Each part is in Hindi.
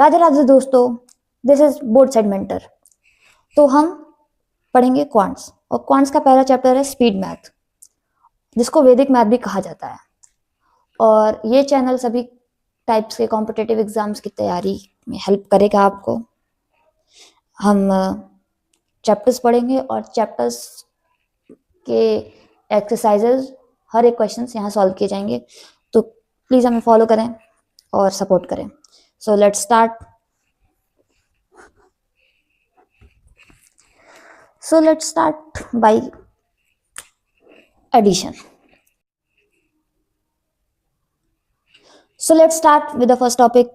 राधे राधे दोस्तों, this is board side mentor. तो हम पढ़ेंगे क्वांट्स, और क्वांट्स का पहला चैप्टर है स्पीड मैथ, जिसको वैदिक मैथ भी कहा जाता है। और ये चैनल सभी टाइप्स के कॉम्पिटिटिव एग्जाम्स की तैयारी में हेल्प करेगा आपको। हम चैप्टर्स पढ़ेंगे और चैप्टर्स के एक्सरसाइजेज, हर एक क्वेश्चन यहाँ सॉल्व किए जाएंगे। तो प्लीज़ हमें फॉलो करें और सपोर्ट करें। So let's start. So let's start by addition. So let's start with the first topic,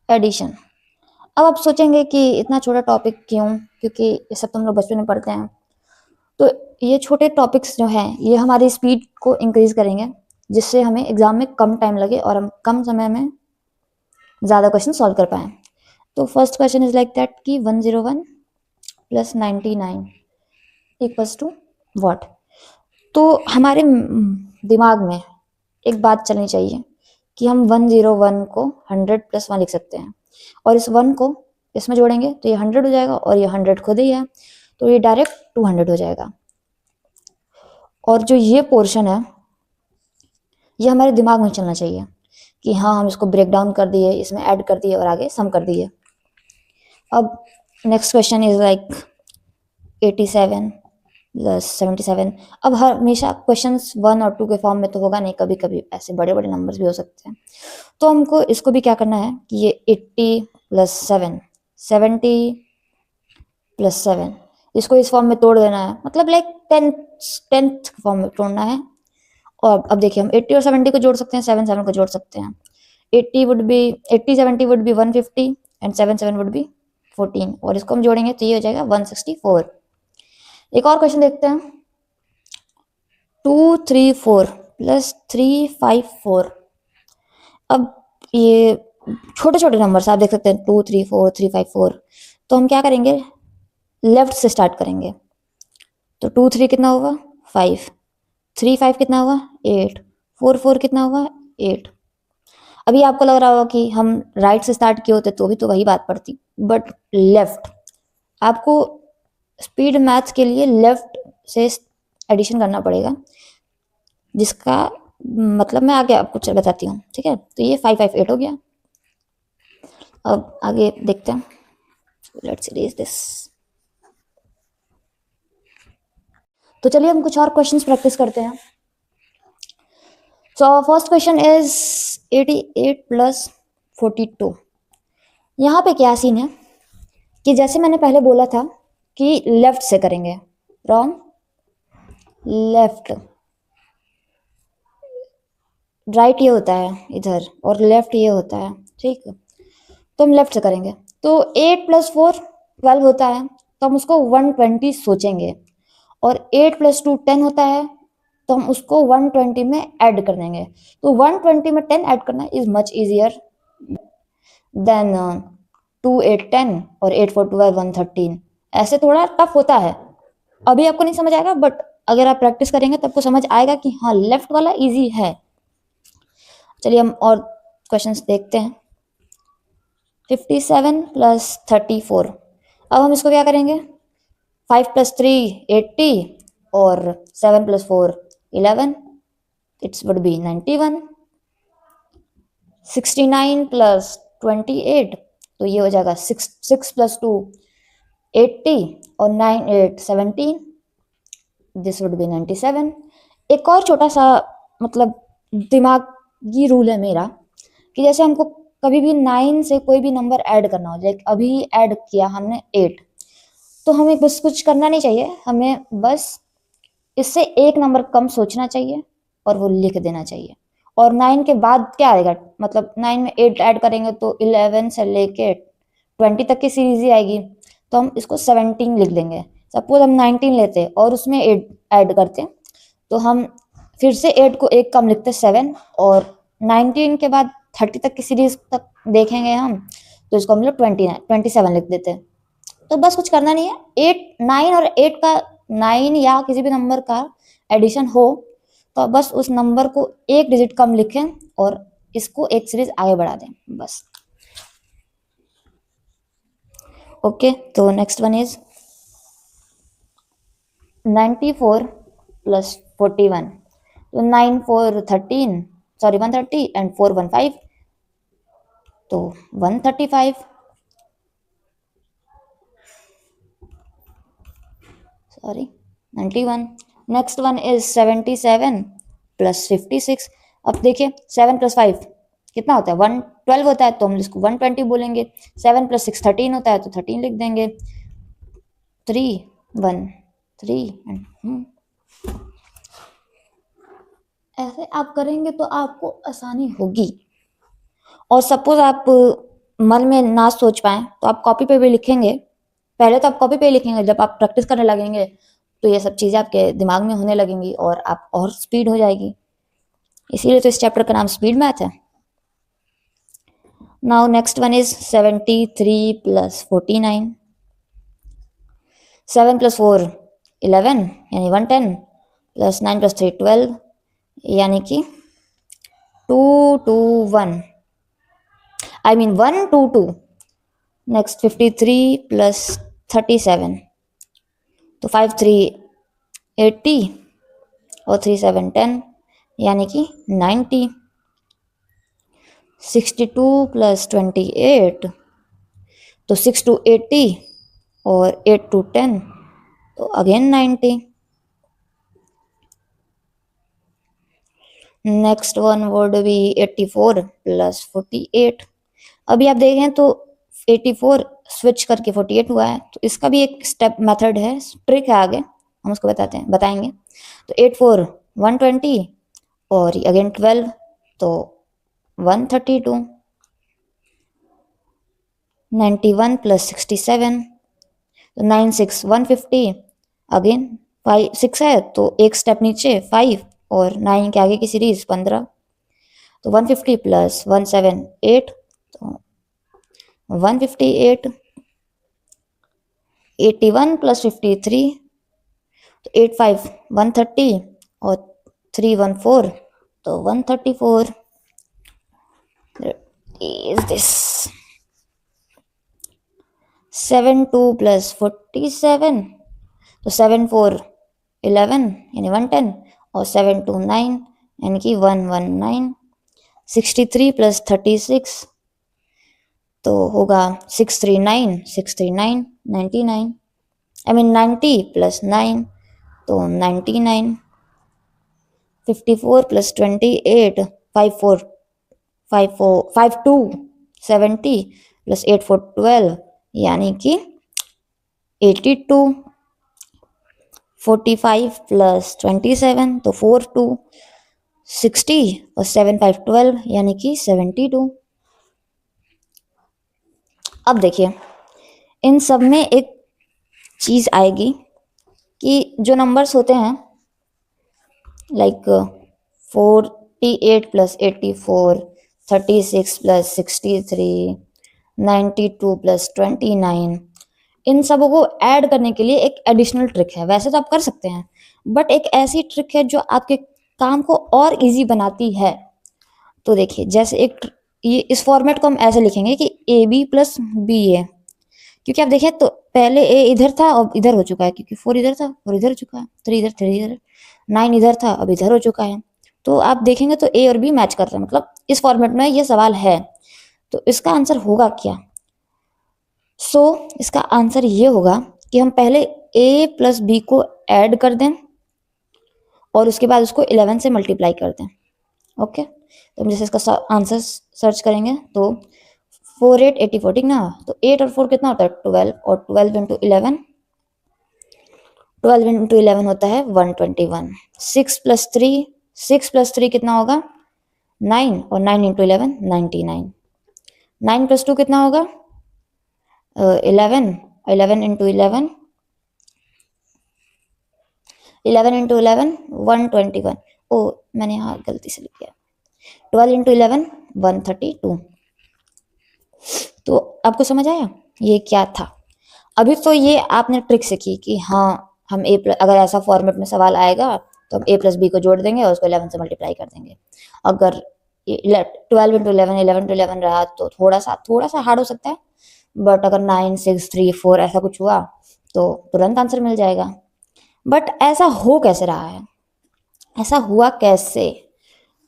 addition. अब आप सोचेंगे कि इतना छोटा टॉपिक क्यों, क्योंकि ये सब तुम लोग बचपन में पढ़ते हैं। तो ये छोटे टॉपिक्स जो हैं ये हमारी स्पीड को इंक्रीज करेंगे, जिससे हमें एग्जाम में कम टाइम लगे और हम कम समय में ज़्यादा क्वेश्चन सॉल्व कर पाएँ। तो first question is like that कि 101 + 99 इक्वल्स टू व्हाट। तो हमारे दिमाग में एक बात चलनी चाहिए कि हम 101 को 100 + 1 लिख सकते हैं, और इस 1 को इसमें जोड़ेंगे तो ये 100 हो जाएगा, और ये 100 खुद ही है तो ये डायरेक्ट 200 हो जाएगा। और जो ये पोर्शन है ये हमारे दिमाग में चलना चाहिए कि हाँ, हम इसको ब्रेक डाउन कर दिए, इसमें ऐड कर दिए और आगे सम कर दिए। अब नेक्स्ट क्वेश्चन इज लाइक 87 + 77। अब हमेशा क्वेश्चंस 1 और 2 के फॉर्म में तो होगा नहीं, कभी कभी ऐसे बड़े बड़े नंबर्स भी हो सकते हैं। तो हमको इसको भी क्या करना है कि ये 80 + 7, 70 + 7, इसको इस फॉर्म में तोड़ देना है, मतलब लाइक टेंथ फॉर्म में तोड़ना है। और अब देखिए, हम 80 और 70 को जोड़ सकते हैं, 7 7 को जोड़ सकते हैं। 80 70 would be 150 and 7 7 would be 14, और इसको हम जोड़ेंगे तो ये हो जाएगा 164। एक और क्वेश्चन देखते हैं, 234 + 354। अब ये छोटे छोटे नंबर्स आप देख सकते हैं, 234 354। तो हम क्या करेंगे, लेफ्ट से स्टार्ट करेंगे। तो 2 3 कितना होगा 5, 3 5 कितना होगा 8, 4 4 कितना होगा 8। अभी आपको लग रहा होगा कि हम राइट से स्टार्ट किए होते तो भी तो वही बात पड़ती, बट लेफ्ट, आपको स्पीड मैथ्स के लिए लेफ्ट से एडिशन करना पड़ेगा, जिसका मतलब मैं आगे आपको बताती हूँ, ठीक है। तो ये 558 हो गया। अब आगे देखते हैं, लेट्स इरेज दिस। तो चलिए हम कुछ और क्वेश्चंस प्रैक्टिस करते हैं। So first question is 88 + 42। यहाँ पे क्या सीन है कि जैसे मैंने पहले बोला था कि लेफ्ट से करेंगे, फ्रॉम लेफ्ट, राइट ये होता है इधर और लेफ्ट ये होता है, ठीक है। तो हम लेफ्ट से करेंगे। तो 8 + 4 12 होता है, तो हम उसको 120 सोचेंगे, और 8 + 2 10 होता है, तो हम उसको 120 में ऐड कर देंगे। तो 120 में 10 ऐड करना इज मच इजियर देन 2 8 10 और 8 4 12 113। ऐसे थोड़ा टफ होता है, अभी आपको नहीं समझ आएगा, बट अगर आप प्रैक्टिस करेंगे तो आपको समझ आएगा कि हाँ, लेफ्ट वाला इजी है। चलिए हम और क्वेश्चंस देखते हैं। 57 + 34। अब हम इसको क्या करेंगे, 5 + 3 80 और 7 + 4 11, इट्स वुड बी 91। 69 + 28, तो ये हो जाएगा 6 + 2 80 और 9 8 17, दिस वुड बी 97। एक और छोटा सा मतलब दिमागी रूल है मेरा कि जैसे हमको कभी भी 9 से कोई भी नंबर ऐड करना हो, लाइक अभी ऐड किया हमने 8, तो हमें बस कुछ करना नहीं चाहिए, हमें बस इससे एक नंबर कम सोचना चाहिए और वो लिख देना चाहिए। और 9 के बाद क्या आएगा, मतलब 9 में 8 ऐड करेंगे तो 11 से लेके 20 तक की सीरीज ही आएगी, तो हम इसको 17 लिख देंगे। सपोज हम 19 लेते और उसमें 8 ऐड करते, तो हम फिर से 8 को एक कम लिखते 7, और 19 के बाद 30 तक की सीरीज तक देखेंगे हम, तो इसको हम लोग 27 लिख देते हैं। तो बस कुछ करना नहीं है, 8 9 और 8 का 9 या किसी भी नंबर का एडिशन हो तो बस उस नंबर को एक डिजिट कम लिखें और इसको एक सीरीज आगे बढ़ा दें बस। ओके, तो नेक्स्ट वन इज 94 प्लस 41, तो 9 4 13, सॉरी 130 एंड 4 1 5, तो 135, sorry 91। Next one is 77 plus 56। अब देखिए 7 प्लस 5 कितना होता है 112 होता है, तो हम इसको 120 बोलेंगे। 7 प्लस 6 13 होता है, तो 13 लिख देंगे। 3 1 3 एंड ऐसे आप करेंगे तो आपको आसानी होगी। और सपोज आप मन में ना सोच पाए तो आप कॉपी पे भी लिखेंगे। पहले तो आप कॉपी पे लिखेंगे, जब आप प्रैक्टिस करने लगेंगे तो ये सब चीज़ें आपके दिमाग में होने लगेंगी और आप और स्पीड हो जाएगी। इसीलिए तो इस चैप्टर का नाम स्पीड मैथ है। Now next one is 73 plus 49। 7 plus 4 11 यानी 110, प्लस 9 प्लस 3 12 यानी कि 2 2 1, आई मीन 1 2 2। नेक्स्ट 53 प्लस 37, तो 5 3 80 और 3 7 10 यानी कि 90। 62 प्लस 28, तो 6 2 80 और 8 2 10, तो again 90। Next one would be 84 plus 48। अभी आप देखें तो 84 स्विच करके 48 हुआ है, तो इसका भी एक स्टेप मेथड है, ट्रिक है, आगे हम उसको बताएंगे। तो 8 4 120 और अगेन 12, तो 132। 91 प्लस 67, तो 9 6 150, अगेन 5 6 है तो एक स्टेप नीचे 5 और 9 के आगे की सीरीज 15, तो 150 प्लस 178, तो 158। 81 प्लस 53, तो 85 130 और 314, तो 134 is this। 7 2 प्लस 47, तो 7 4 11 यानी 110 और 7 2 9 यानी कि 119। 63 प्लस 36, तो होगा 639 639 99, आई मीन 90 प्लस 9, तो 99। 54 प्लस 28 54 54 52 70 प्लस 8 4 12 यानी कि 82। 45 प्लस 27, तो 4 2 60 और 7 5 12 यानी कि 72। अब देखिए इन सब में एक चीज आएगी कि जो नंबर्स होते हैं लाइक 48 प्लस 84, 36 प्लस 63, 92 प्लस 29, इन सबों को ऐड करने के लिए एक एडिशनल ट्रिक है। वैसे तो आप कर सकते हैं, बट एक ऐसी ट्रिक है जो आपके काम को और इजी बनाती है। तो देखिए जैसे ये इस फॉर्मेट को हम ऐसे लिखेंगे कि ए बी प्लस बी ए, क्योंकि आप देखिए तो पहले ए इधर था अब इधर हो चुका है, क्योंकि 4 इधर था और इधर हो चुका है, 3 इधर 9 इधर था अब इधर हो चुका है। तो आप देखेंगे तो ए और बी मैच कर रहे हैं, मतलब इस फॉर्मेट में ये सवाल है। तो इसका आंसर होगा क्या? इसका आंसर ये होगा कि हम पहले ए प्लस बी को ऐड कर दें और उसके बाद उसको 11 से मल्टीप्लाई कर दें। ओके, तो हम जैसे इसका आंसर सर्च करेंगे तो 4 8 84 ठीक ना, तो 8 और 4 कितना होता है 12 और 12 इंटू 11, 12 इंटू 11 होता है 121। 6 प्लस 3 कितना होगा 9 और 9 इंटू 11 99। 9 प्लस 2 कितना होगा 11, 11 इंटू 11, 11 इंटू 11 121। ओ मैंने यहाँ गलती से लिख दिया। 12 इंटू 11 132। तो आपको समझ आया ये क्या था? अभी तो ये आपने ट्रिक सीखी कि हाँ हम अगर ऐसा फॉर्मेट में सवाल आएगा तो हम a प्लस बी को जोड़ देंगे और उसको 11 से मल्टीप्लाई कर देंगे। अगर 12 इंटू 11, 11 इंटू 11 रहा तो थोड़ा सा हार्ड हो सकता है, बट अगर 9 6 3 4 ऐसा कुछ हुआ तो तुरंत आंसर मिल जाएगा। बट ऐसा हो कैसे रहा है, ऐसा हुआ कैसे,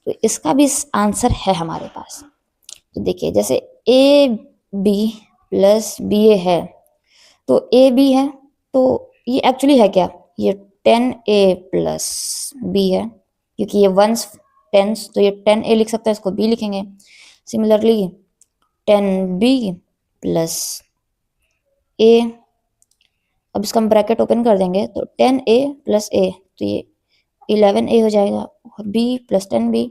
तो इसका भी आंसर है हमारे पास। तो देखिए जैसे ए बी प्लस बी ए है, तो ए बी है तो ये एक्चुअली है क्या, ये 10a प्लस बी है, क्योंकि ये वंस टेंस, तो ये 10a लिख सकता है, इसको b लिखेंगे। सिमिलरली 10b प्लस a, अब इसका हम ब्रैकेट ओपन कर देंगे तो 10a प्लस a, तो ये 11a हो जाएगा, और b प्लस 10b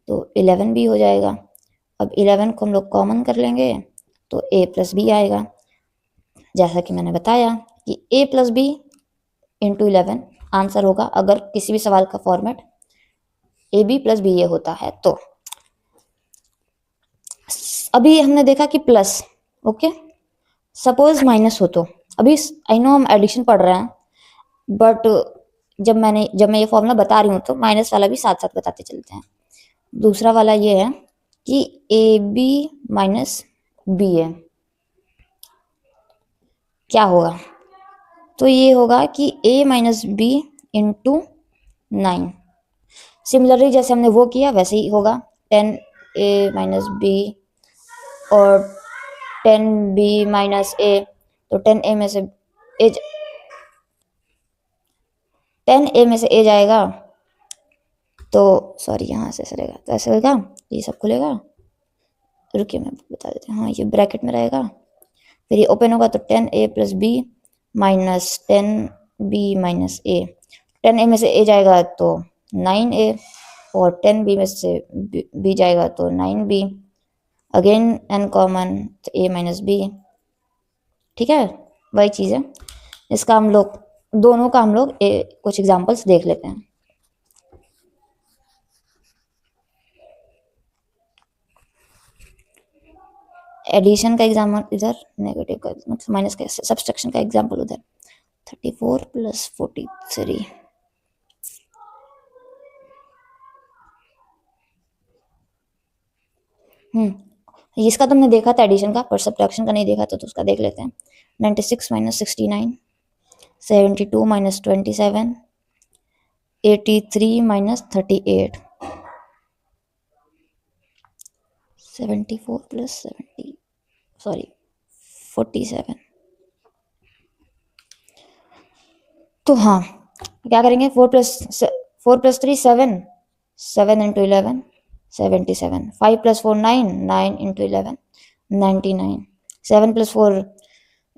तो 11b हो जाएगा। अब 11 को हम लोग कॉमन कर लेंगे तो a प्लस बी आएगा। जैसा कि मैंने बताया कि a plus B into 11 answer होगा अगर किसी भी सवाल का format A B plus B A होता है। तो अभी हमने देखा कि प्लस, ओके, सपोज माइनस हो तो अभी आई नो हम एडिशन पढ़ रहे हैं, बट जब मैं ये फॉर्मूला बता रही हूँ तो माइनस वाला भी साथ साथ बताते चलते हैं। दूसरा वाला ये है कि A B minus B A क्या होगा, तो ये होगा कि a minus B into 9। Similarly जैसे हमने वो किया वैसे ही होगा, 10a माइनस बी और 10b माइनस a, तो 10a में से a जाएगा, तो सॉरी यहाँ से चलेगा, तो ऐसे होगा, ये सब खुलेगा, रुकिए मैं बता देती हूँ। हाँ, ये ब्रैकेट में रहेगा, फिर ये ओपन होगा तो 10a plus B minus 10b minus a, 10a में से a जाएगा तो 9a, और 10b में से b जाएगा तो 9b, अगेन n कॉमन तो a माइनस b। ठीक है, वही चीज़ है। इसका हम लोग दोनों का हम लोग कुछ एग्जांपल्स देख लेते हैं। एडिशन का एग्जाम्पल इधर, नेगेटिव का मतलब माइनस का, सब्सट्रैक्शन का एग्जाम्पल उधर, 34 प्लस 43। इसका तुमने देखा था एडिशन का, पर सब्ट्रैक्शन का नहीं देखा था, तो उसका देख लेते हैं। 96 माइनस 69, 72 माइनस 27, 83 माइनस 38, 74 प्लस 47। तो हाँ, क्या करेंगे, 4 plus 3 7, 7 into 11 77, 5 plus 4 9, 9 into 11 99, 7 plus 4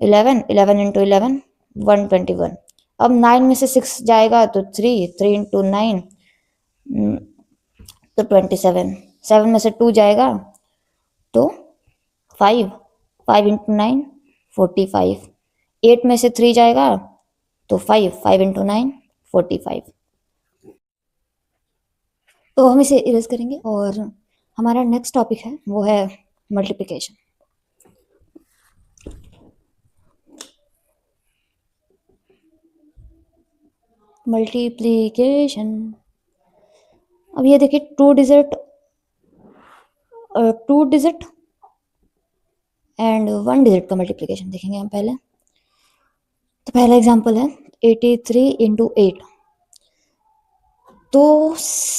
11, 11 into 11 121। अब 9 में से 6 जाएगा तो 3 इंटू 9 तो 27, 7 में से 2 जाएगा तो 5 इंटू 9 45, 8 में से 3 जाएगा तो 5 इंटू 9 45। तो हम इसे इरेज करेंगे और हमारा नेक्स्ट टॉपिक है वो है मल्टीप्लिकेशन। मल्टीप्लिकेशन, अब ये देखिए टू डिजिट एंड 1 डिजिट का मल्टीप्लिकेशन देखेंगे हम पहले। तो पहला एग्जांपल है 83 इंटू 8। तो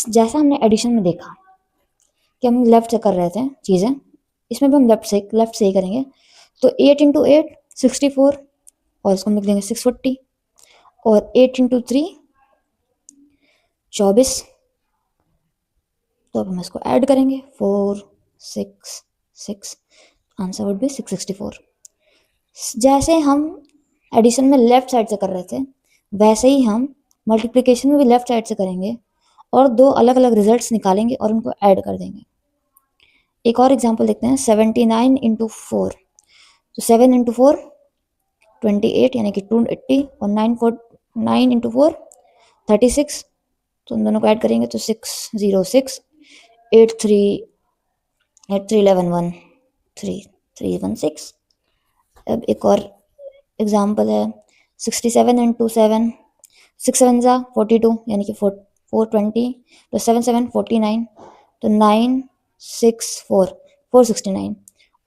जैसा हमने एडिशन में देखा कि हम लेफ्ट से कर रहे थे चीज़ें, इसमें भी हम लेफ्ट से ही करेंगे। तो 8 इंटू 8 64, और इसको हम लिख देंगे 640, और 8 इंटू 3 24। तो अब हम इसको ऐड करेंगे 4 6 6, आंसर वुड बी 664। जैसे हम एडिशन में लेफ्ट साइड से कर रहे थे वैसे ही हम मल्टीप्लिकेशन में भी लेफ्ट साइड से करेंगे और दो अलग अलग रिजल्ट्स निकालेंगे और उनको ऐड कर देंगे। एक और एग्जांपल देखते हैं, 79 इंटू 4। तो 7 इंटू 4 28 यानी कि 280, और 9 इंटू 4 36। तो उन दोनों को ऐड करेंगे तो 606 8311 316। अब एक और एग्जाम्पल है 67 इंटू 7, 6 7 42 यानी कि 420 प्लस 7 7 49, तो 964 469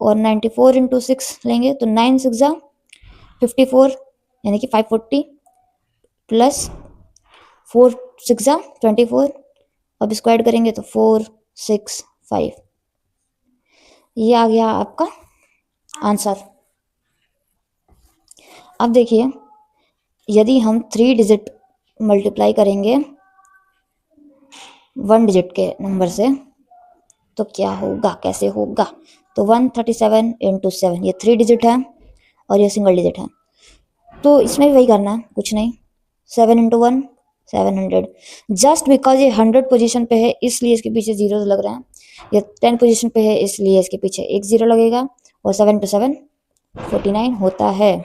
और 94 इंटू 6 लेंगे तो 9 6 54 यानी कि 540 प्लस 4 6 24। अब इसको ऐड करेंगे तो 465। ये आ गया आपका आंसर। अब देखिए यदि हम 3 डिजिट मल्टीप्लाई करेंगे 1 डिजिट के नंबर से तो क्या होगा, कैसे होगा। तो 137 इंटू 7 ये 3 डिजिट है और ये सिंगल डिजिट है, तो इसमें भी वही करना है, कुछ नहीं। 7 इंटू 1 700। जस्ट बिकॉज ये 100 पोजीशन पे है इसलिए इसके पीछे जीरो लग रहे हैं, ये 10 पोजीशन पे है इसलिए इसके पीछे एक जीरो लगेगा। और 7 इंटू 7 49 होता है।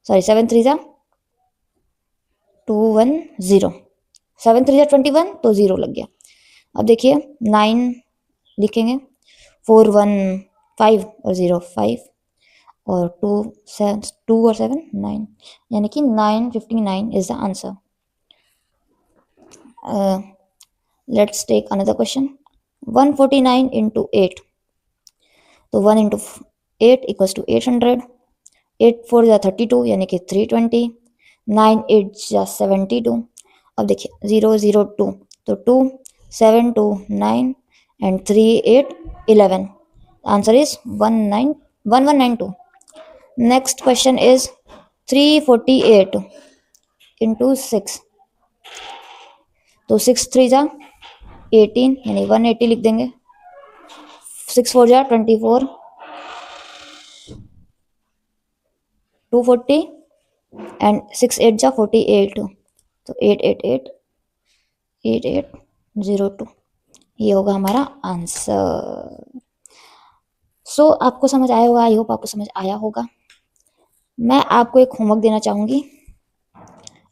सॉरी 7 3 210 7 3 21 तो जीरो लग गया। अब देखिए 9 लिखेंगे 4 1 5 और 0 5 और 2 और 7 9 यानी कि 959 is the answer. Let's take another question. 149 into 8 तो 1 इंटू 8 इक्वल्स टू 800। 8 4 जा 32 यानी कि 320। 9 8 जा 72। अब देखिए 0 0 2 तो 2 7 2 9 and 3 8 11। Answer is 1192। Next question is 348 into 6 तो 6 3 जा 18 यानी 180 लिख देंगे। 6 4 जा 24 240 एंड 6 8 जा 48 तो 888 8802 ये होगा हमारा आंसर। सो आपको समझ आया होगा, आई होप आपको समझ आया होगा। मैं आपको एक होमवर्क देना चाहूंगी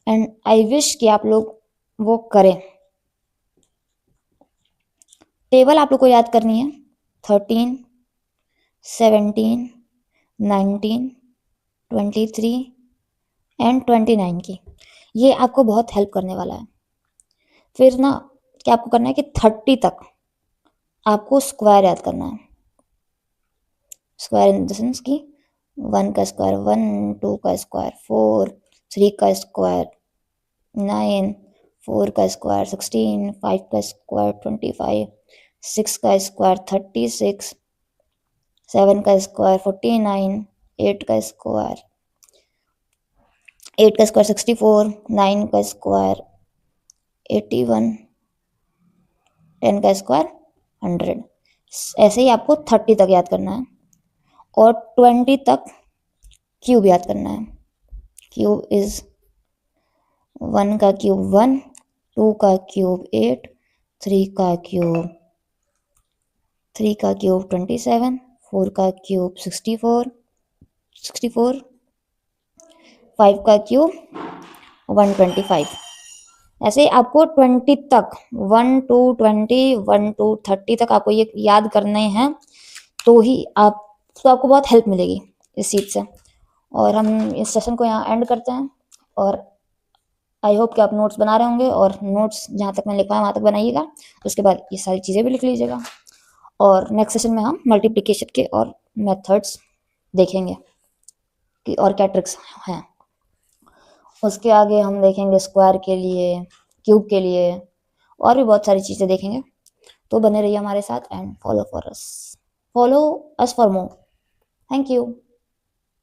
एंड आई विश कि आप लोग वो करें। टेबल आप लोग को याद करनी है 13 17 19 23 एंड 29 की। ये आपको बहुत हेल्प करने वाला है। फिर ना क्या आपको करना है कि 30 तक आपको स्क्वायर याद करना है। स्क्वायर इन द सेंस की 1 का स्क्वायर 1 2 का स्क्वायर 4 3 का स्क्वायर 9 4 का स्क्वायर 16 5 का स्क्वायर 25 6 का स्क्वायर 36 7 का स्क्वायर 49 8 का स्क्वायर 64 9 का स्क्वायर 81 10 का स्क्वायर 100। ऐसे ही आपको 30 तक याद करना है और 20 तक क्यूब याद करना है। क्यूब इज 1 का क्यूब 1 2 का क्यूब 8 3 का क्यूब 27 4 का क्यूब 64 5 का क्यूब 125। ऐसे ही आपको 20 तक 1 to 20 1 to 30 तक आपको ये याद करने हैं तो ही आपको बहुत हेल्प मिलेगी इस चीज़ से। और हम इस सेशन को यहाँ एंड करते हैं और आई होप कि आप नोट्स बना रहे होंगे और नोट्स जहाँ तक मैं लिखवाया वहाँ तक बनाइएगा। उसके बाद ये सारी चीज़ें भी लिख लीजिएगा और नेक्स्ट सेशन में हम मल्टीप्लिकेशन के और मेथड्स देखेंगे कि और क्या ट्रिक्स हैं। उसके आगे हम देखेंगे स्क्वायर के लिए, क्यूब के लिए और भी बहुत सारी चीज़ें देखेंगे। तो बने रहिए हमारे साथ and follow us for more. Thank you.